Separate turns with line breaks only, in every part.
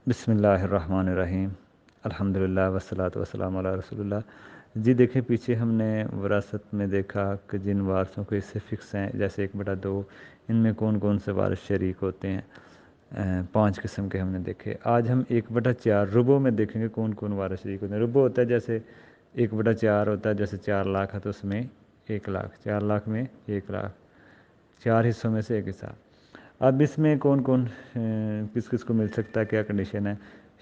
بسم اللہ الرحمن الرحیم، الحمدللہ والصلاۃ والسلام علی رسول اللہ۔ جی دیکھیں، پیچھے ہم نے وراثت میں دیکھا کہ جن وارثوں کے حصے فکس ہیں، جیسے 1/2 ان میں کون کون سے وارث شریک ہوتے ہیں۔ 5 قسم کے ہم نے دیکھے۔ آج ہم 1/4 ربع میں دیکھیں گے کون کون وارث شریک ہوتے ہیں۔ ربع ہوتا ہے جیسے 1/4 ہوتا ہے، جیسے 4 لاکھ ہے تو اس میں 1 لاکھ، 4 لاکھ میں 1 لاکھ، 4 حصوں میں سے 1 حصہ۔ اب اس میں کون کون کس کس کو مل سکتا ہے، کیا کنڈیشن ہے؟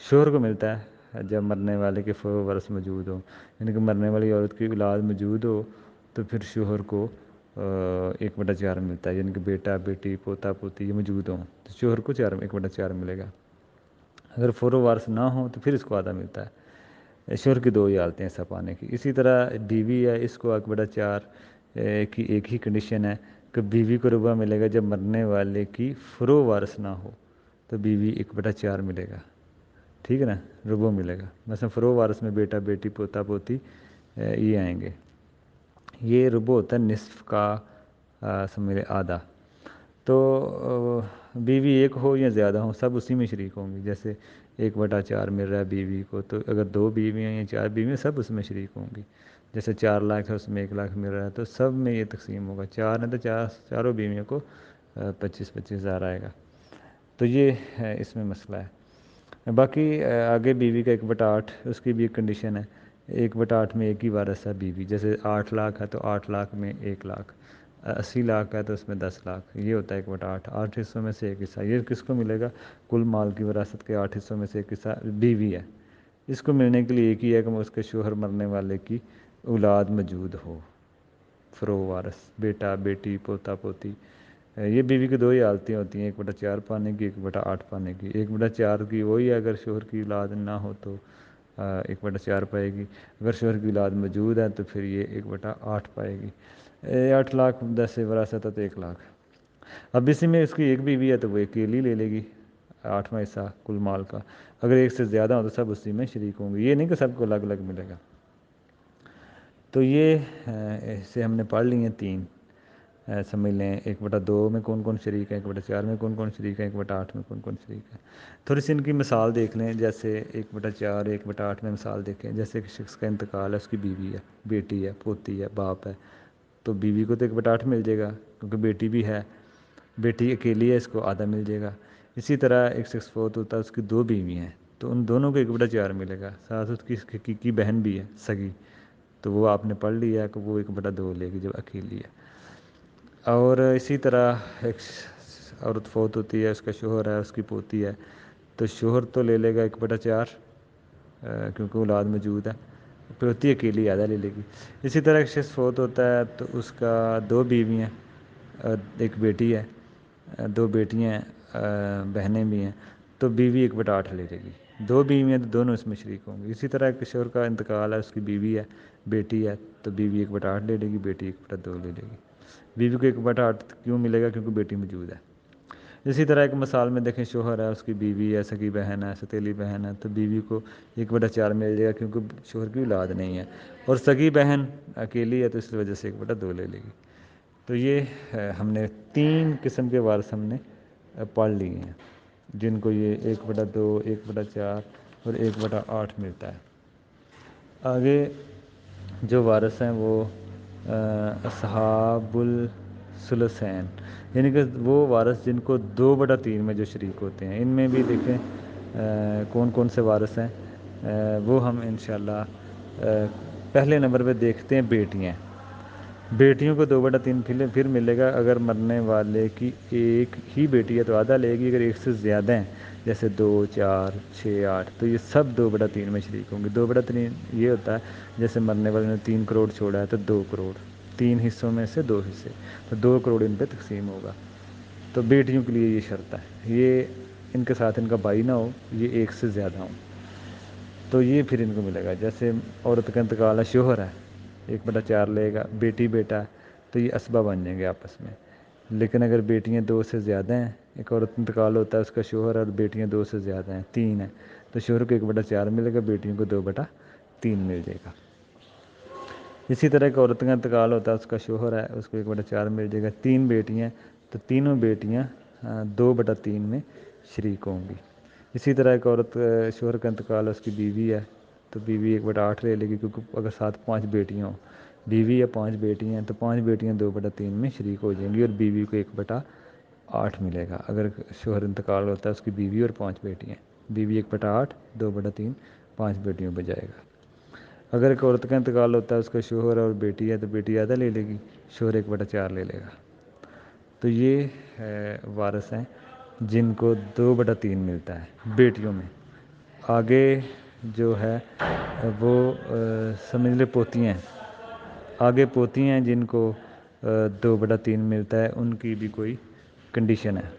شوہر کو ملتا ہے جب مرنے والے کے فروغ ورث موجود ہوں، یعنی کہ مرنے والی عورت کی اولاد موجود ہو تو پھر شوہر کو 1/4 ملتا ہے، یعنی کہ بیٹا بیٹی پوتا پوتی یہ موجود ہوں تو شوہر کو 1/4 ملے گا۔ اگر فروغ وارث نہ ہوں تو پھر اس کو آدھا ملتا ہے۔ شوہر کی 2 ہی حالتیں ایسا پانے کی۔ اسی طرح بیوی ہے، اس کو 1/4 کی ایک ہی کنڈیشن ہے کہ بیوی کو ربع ملے گا جب مرنے والے کی فروغ وارث نہ ہو تو بیوی 1/4 ملے گا، ٹھیک ہے نا، ربع ملے گا۔ مثلا فروغ وارث میں بیٹا بیٹی پوتا پوتی یہ آئیں گے۔ یہ ربع ہوتا ہے نصف کا سمجھے آدھا۔ تو بیوی ایک ہو یا زیادہ ہوں سب اسی میں شریک ہوں گی۔ جیسے 1/4 مل رہا ہے بیوی کو، تو اگر 2 بیوی ہیں یا 4 بیوی ہیں سب اس میں شریک ہوں گی۔ جیسے 4 لاکھ ہے، اس میں 1 لاکھ مل رہا ہے تو سب میں یہ تقسیم ہوگا۔ 4 ہے تو چاروں بیویوں کو 25 ہزار آئے گا۔ تو یہ اس میں مسئلہ ہے۔ باقی آگے بیوی کا 1/8 اس کی بھی ایک کنڈیشن ہے۔ 1/8 میں ایک ہی وارث ہے بیوی، جیسے 8 لاکھ ہے تو 8 لاکھ میں 1 لاکھ، 80 لاکھ ہے تو اس میں 10 لاکھ، یہ ہوتا ہے 1/8۔ 8 حصوں میں سے 1 حصہ، یہ کس کو ملے گا؟ کل مال کی وراثت کے 8 حصوں میں سے 1 حصہ بیوی ہے۔ اس کو ملنے کے لیے ایک ہی ہے کہ اس کے شوہر مرنے والے کی اولاد موجود ہو، فروغ وارث بیٹا بیٹی پوتا پوتی۔ یہ بیوی کی 2 ہی حالتیں ہوتی ہیں، 1/4 پانے کی، 1/8 پانے کی۔ 1/4 کی وہی ہے اگر شوہر کی اولاد نہ ہو تو 1/4 پائے گی، اگر شوہر کی اولاد موجود ہے تو پھر یہ 1/8 پائے گی۔ 8 لاکھ 10 سے وراثت ہے تو 1 لاکھ۔ اب اسی میں اس کی ایک بیوی ہے تو وہ اکیلی لے لے گی 8واں حصہ کل مال کا۔ اگر ایک سے زیادہ ہو تو سب اسی میں شریک ہوں گے، یہ نہیں کہ سب کو الگ الگ ملے گا۔ تو یہ اسے ہم نے پڑھ لی ہیں 3، سمجھ لیں 1/2 میں کون کون شریک ہے، 1/4 میں کون کون شریک ہے، 1/8 میں کون کون شریک ہے۔ تھوڑی سی ان کی مثال دیکھ لیں، جیسے 1/4 1/8 میں مثال دیکھیں۔ جیسے ایک شخص کا انتقال ہے، اس کی بیوی ہے، بیٹی ہے، پوتی ہے، باپ ہے، تو بیوی کو تو 1/8 مل جائے گا کیونکہ بیٹی بھی ہے، بیٹی اکیلی ہے اس کو آدھا مل جائے گا۔ اسی طرح ایک شخص فوت ہوتا ہے، اس کی 2 بیوی ہیں تو ان دونوں کو 1/4 ملے گا، ساتھ اس کی حقیقی بہن بھی ہے سگی، تو وہ آپ نے پڑھ لیا ہے کہ وہ 1/2 لے گی جب اکیلی ہے۔ اور اسی طرح ایک عورت فوت ہوتی ہے، اس کا شوہر ہے، اس کی پوتی ہے، تو شوہر تو لے لے گا 1/4 کیونکہ اولاد موجود ہے، پوتی اکیلی آدھا لے لے گی۔ اسی طرح ایک شخص فوت ہوتا ہے تو اس کا 2 بیوی ہیں، ایک بیٹی ہے، 2 بیٹیاں ہیں، بہنیں بھی ہیں، تو بیوی 1/8 لے لے گی۔ 2 بیوی ہیں تو دونوں اس میں شریک ہوں گی۔ اسی طرح ایک شوہر کا انتقال ہے، اس کی بیوی ہے، بیٹی ہے، تو بیوی 1/8 لے لے گی، بیٹی 1/2 لے لے گی۔ بیوی کو 1/8 کیوں ملے گا؟ کیونکہ بیٹی موجود ہے۔ اسی طرح ایک مثال میں دیکھیں، شوہر ہے، اس کی بیوی ہے، سگی بہن ہے، ستیلی بہن ہے، تو بیوی کو 1/4 مل جائے گا کیونکہ شوہر کی اولاد نہیں ہے، اور سگی بہن اکیلی ہے تو اس وجہ سے 1/2 لے لے گی۔ تو یہ ہم نے 3 قسم کے وارث ہم نے پڑھ لیے ہیں، جن کو یہ 1/2 1/4 اور 1/8 ملتا ہے۔ آگے جو وارث ہیں وہ اصحاب الثلثین، یعنی کہ وہ وارث جن کو 2/3 میں جو شریک ہوتے ہیں۔ ان میں بھی دیکھیں کون کون سے وارث ہیں، وہ ہم انشاءاللہ پہلے نمبر پہ دیکھتے ہیں بیٹیاں۔ بیٹیوں کو 2/3 پھر ملے گا، اگر مرنے والے کی ایک ہی بیٹی ہے تو آدھا لے گی، اگر ایک سے زیادہ ہیں جیسے 2 4 6 8 تو یہ سب 2/3 میں شریک ہوں گے۔ 2/3 یہ ہوتا ہے جیسے مرنے والے نے 3 کروڑ چھوڑا ہے تو 2 کروڑ، 3 حصوں میں سے 2 حصے، تو 2 کروڑ ان پہ تقسیم ہوگا۔ تو بیٹیوں کے لیے یہ شرط ہے، یہ ان کے ساتھ ان کا بھائی نہ ہو، یہ ایک سے زیادہ ہوں تو یہ پھر ان کو ملے گا۔ جیسے عورت کا انتقال ہے، شوہر ہے، 1/4 لے گا، بیٹی بیٹا ہے تو یہ اسبہ بن جائیں گے آپس میں۔ لیکن اگر بیٹیاں 2 سے زیادہ ہیں، ایک عورت انتقال ہوتا ہے، اس کا شوہر ہے اور بیٹیاں 2 سے زیادہ ہیں، 3 ہیں، تو شوہر کو 1/4 ملے گا، بیٹیوں کو 2/3 مل جائے گا۔ اسی طرح ایک عورت کا انتقال ہوتا ہے، اس کا شوہر ہے، اس کو 1/4 مل جائے گا، 3 بیٹیاں تو تینوں بیٹیاں 2/3 میں شریک ہوں گی۔ اسی طرح ایک عورت شوہر کا انتقال ہے، اس کی بیوی ہے تو بیوی 1/8 لے لے گی، کیونکہ اگر ساتھ 5 بیٹیاں ہوں، بیوی یا 5 بیٹیاں ہیں تو 5 بیٹیاں 2/3 میں شریک ہو جائیں گی اور بیوی کو 1/8 ملے گا۔ اگر شوہر انتقال ہوتا ہے، اس کی بیوی اور 5 بیٹیاں، بیوی 1/8، 2/3 5 بیٹیوں پہ جائے گا۔ اگر ایک عورت کا انتقال ہوتا ہے، اس کا شوہر اور بیٹی ہے تو بیٹی آدھا لے لے گی، شوہر 1/4 لے لے گا۔ تو یہ وارث ہیں جن کو 2/3 ملتا ہے بیٹیوں میں۔ آگے جو ہے وہ سمجھ لے پوتیاں ہیں، آگے پوتیاں ہیں جن کو 2/3 ملتا ہے، ان کی بھی کوئی کنڈیشن ہے۔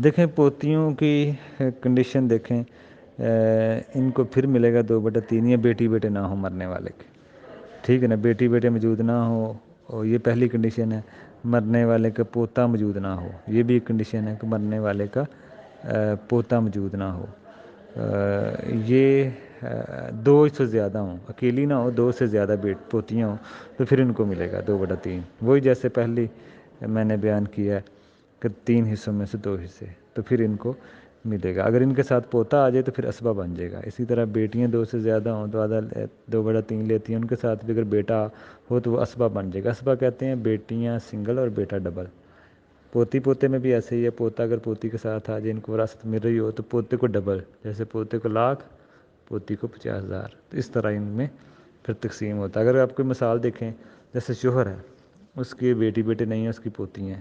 دیکھیں پوتیوں کی کنڈیشن دیکھیں، ان کو پھر ملے گا 2/3، یا بیٹی بیٹے نہ ہوں مرنے والے کے، ٹھیک ہے نا، بیٹی بیٹے موجود نہ ہو، اور یہ پہلی کنڈیشن ہے۔ مرنے والے کا پوتا موجود نہ ہو، یہ بھی ایک کنڈیشن ہے کہ مرنے والے کا پوتا موجود نہ ہو۔ یہ 2 سے زیادہ ہوں، اکیلی نہ ہو، 2 سے زیادہ پوتیاں ہوں تو پھر ان کو ملے گا 2/3۔ وہی جیسے پہلی میں نے بیان کیا ہے کہ 3 حصوں میں سے 2 حصے، تو پھر ان کو ملے گا۔ اگر ان کے ساتھ پوتا آ جائے تو پھر اسبہ بن جائے گا۔ اسی طرح بیٹیاں 2 سے زیادہ ہوں تو آدھا 2/3 لیتی ہیں، ان کے ساتھ بھی اگر بیٹا ہو تو وہ اسبہ بن جائے گا۔ اسبہ کہتے ہیں بیٹیاں سنگل اور بیٹا ڈبل۔ پوتی پوتے میں بھی ایسے ہی ہے، پوتا اگر پوتی کے ساتھ آ جائے، ان کو وراثت مل رہی ہو تو پوتے کو ڈبل، جیسے پوتے کو 1,00,000 پوتی کو 50,000، تو اس طرح ان میں پھر تقسیم ہوتا ہے۔ اگر آپ کوئی مثال دیکھیں، جیسے شوہر ہے، اس کی بیٹی بیٹے نہیں ہیں، اس کی پوتی ہیں،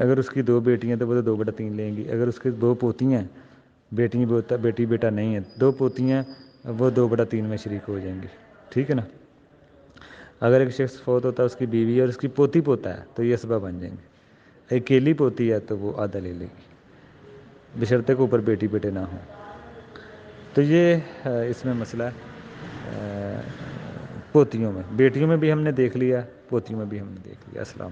اگر اس کی 2 بیٹیاں ہیں تو وہ تو 2/3 لیں گی۔ اگر اس کی 2 پوتیاں ہیں، بیٹی بیٹا نہیں ہے، 2 پوتیاں، وہ 2/3 میں شریک ہو جائیں گی، ٹھیک ہے نا۔ اگر ایک شخص فوت ہوتا ہے، اس کی بیوی ہے اور اس کی پوتی پوتا ہے تو یہ اسبہ بن جائیں گے۔ اکیلی پوتی ہے تو وہ آدھا لے لے گی، بشرطے کے اوپر بیٹی بیٹے نہ ہوں۔ تو یہ اس میں مسئلہ ہے پوتیوں میں۔ بیٹیوں میں بھی ہم نے دیکھ لیا، پوتیوں میں بھی ہم نے دیکھ لیا۔ السلام۔